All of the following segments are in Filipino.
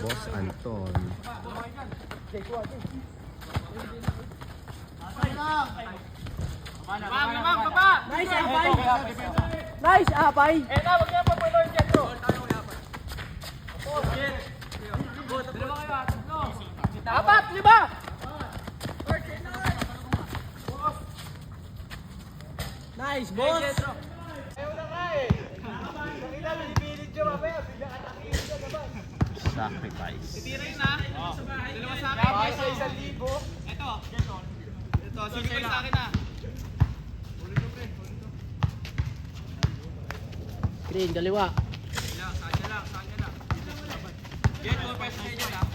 Boss Anton. Nice, Apay! Nice, Apay! Wag niya pa po ito yung jet ko. Apat, lima! Nice, boss! Sacrifice. Titirin na. Dalawa sa akin. Sa 1,000. Ito. Ito, sige ko sa akin na. Green, kaliwa. Sanya lang. Get go, press na dyan, ha?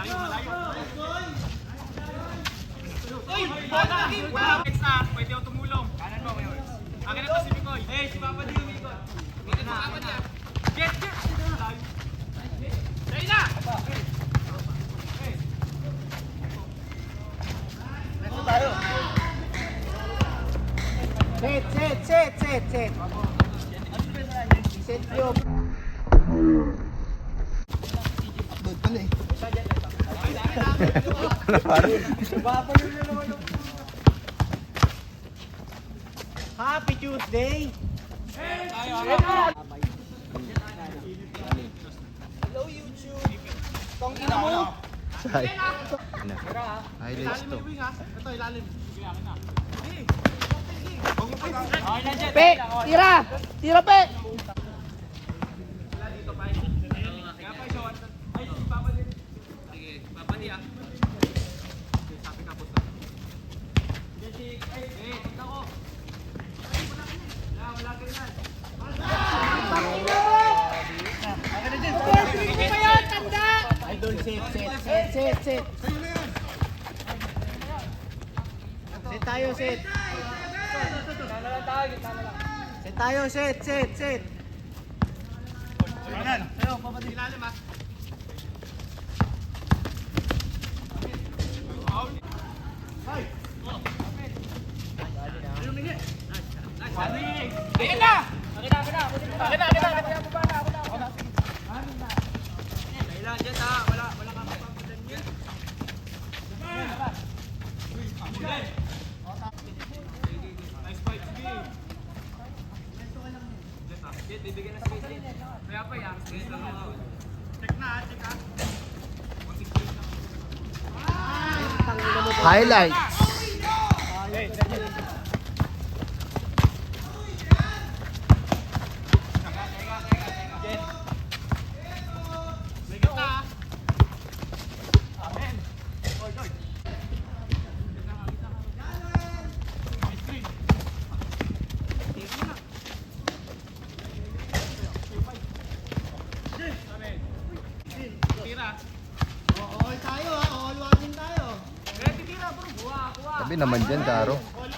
Malayo. Uy! Bola! Next na, pwede ako tumulong. Kanan mo, Mayor. Akin na to si Mikoy. Hey, si Papa Dio, Mikoy. Get na. Get! Say na! Set. Set yung. Happy Tuesday! Hello YouTube! Tong ina mo! Highlights to. Ito, ilalim. Sige, akin na. Pe! Tira! Tira, Pe! Dito pa. Kaya pa siya. Ay, si Papa din. Sige, Papa din, ah. Sabi ka po. Eh, punta ko. Wala ka rin. Idol, set. Set tayo, set. Set tayo, set. Ilalim, ah. Akin na! Kailan dyan, ha? Wala kang papapadan dyan. Nice fight, sige. Jet, bibigyan na space din. Kaya pa, ya. Check na, check ha. Highlights. Bigat na, ha. Amen. Tira. All tayo, ha? All warning tayo. Ready, tira, bro. Buwa. Sabi naman dyan, Karo. All.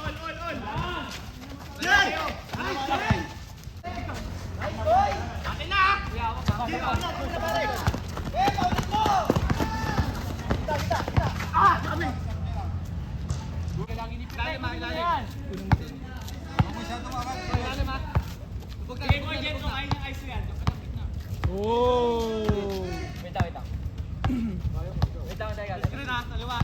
Akin na, ha. Ilalim, ha. Ilalim, ha. Sige, boy, Jet, kung ayaw niya ice yan. Oh! Wait lang. Screen, ha. Taliwa.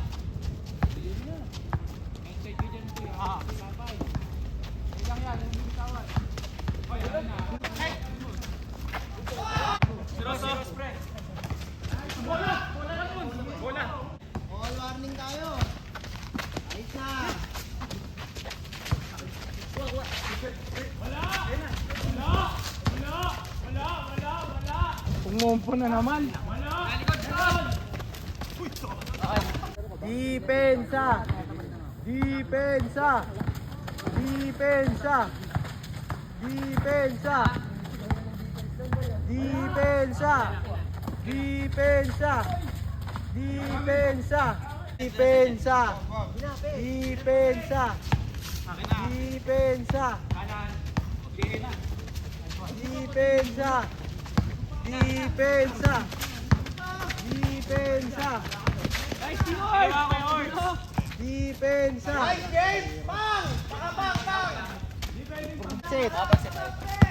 Bola. All warning tayo. Ayos na. Pumumpo na naman. Depensa!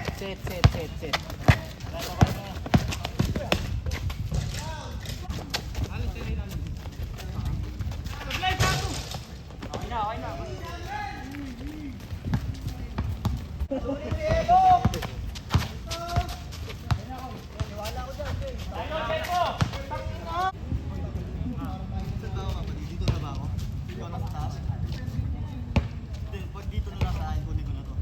Set. Dito na ba ako? Dito na sa taas? Hindi, pag dito na lang sa akin, kunin ko na to.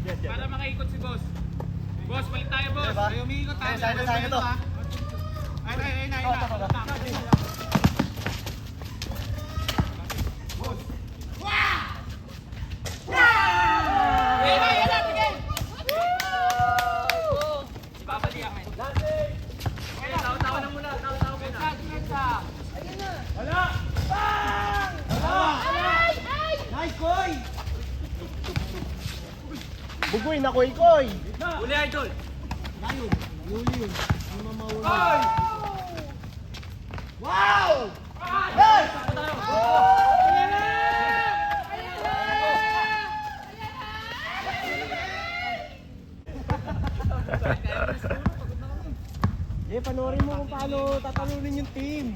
Jet, para makaikot si boss. Boss, balik tayo, boss. Diba? Ay, umiikot tayo. Saan na to? Ay na. Bugoy na koy-koy! Uli, idol. Wow! Panoorin mo kung paano tatalunin yung team.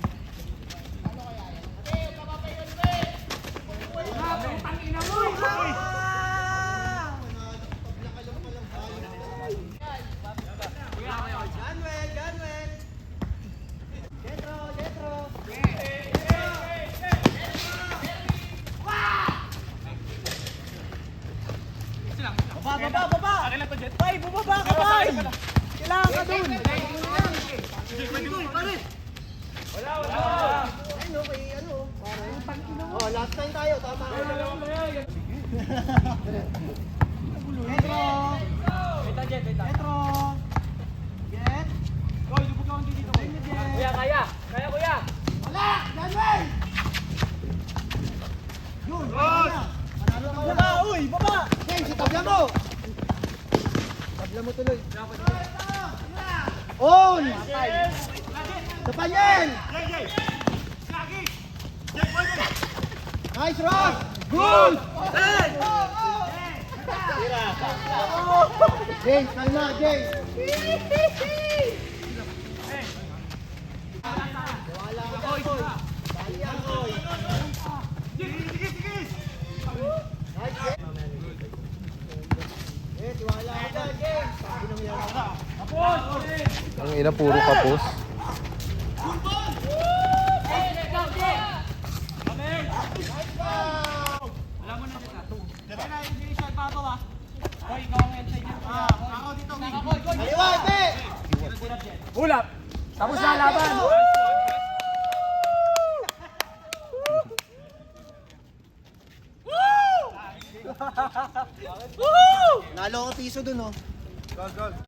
Baba! Akin lang to, Jet. Bay, bumaba ka, Bay! Kailangan ka dun! Oh, last time tayo, tama. Petro! Petro! Get! Kuya, kaya! Kaya, kuya! Wala! Janway! Yun! Manalo ka na! Baba! Uy! Baba! James, itabla mo! Tabla mo tuloy. On! Tapanyel! Nice rock! Good! James, kalma, James! Wala ka, Koy! Bali yan, Koy! Nice, James! Tiwala ka ba, James? Sabi ng yan. Ang ina, puro kapos. Kaliwa, Ite! Ulap! Tapos na ang laban! Nalo ko piso dun, oh.